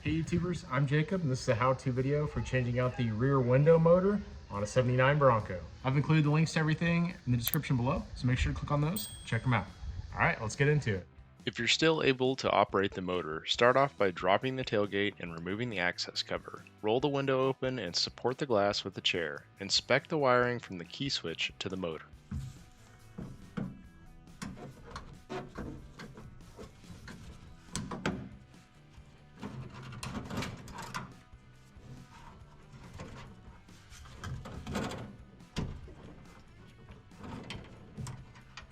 Hey YouTubers, I'm Jacob and this is a how-to video for changing out the rear window motor on a 79 Bronco. I've included the links to everything in the description below, so make sure to click on those, check them out. All right, let's get into it. If you're still able to operate the motor, start off by dropping the tailgate and removing the access cover. Roll the window open and support the glass with a chair. Inspect the wiring from the key switch to the motor.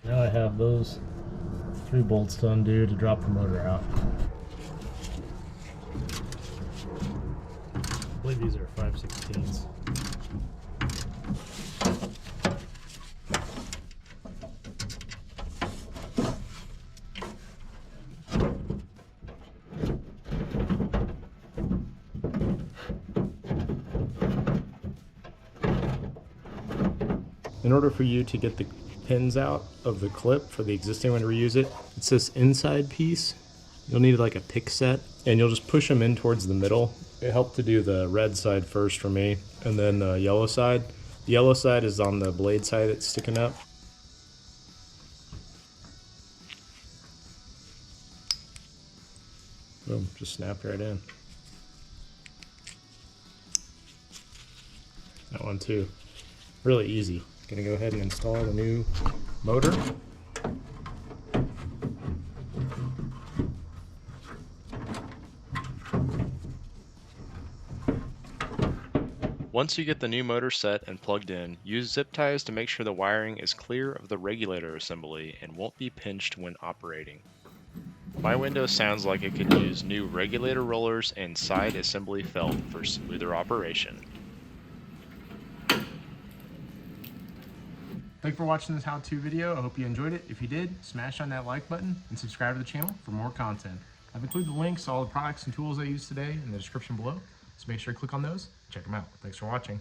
Now I have those 3 bolts to undo to drop the motor out. I believe these are 5/16. In order for you to get the pins out of the clip for the existing one to reuse it, it's this inside piece. You'll need like a pick set and you'll just push them in towards the middle. It helped to do the red side first for me and then the yellow side. The yellow side is on the blade side that's sticking up. Boom, just snapped right in. That one too. Really easy. Gonna go ahead and install the new motor. Once you get the new motor set and plugged in, use zip ties to make sure the wiring is clear of the regulator assembly and won't be pinched when operating. My window sounds like it could use new regulator rollers and side assembly felt for smoother operation. Thanks for watching this how-to video. I hope you enjoyed it. If you did, smash on that like button and subscribe to the channel for more content. I've included the links to all the products and tools I used today in the description below, so make sure to click on those and check them out. Thanks for watching.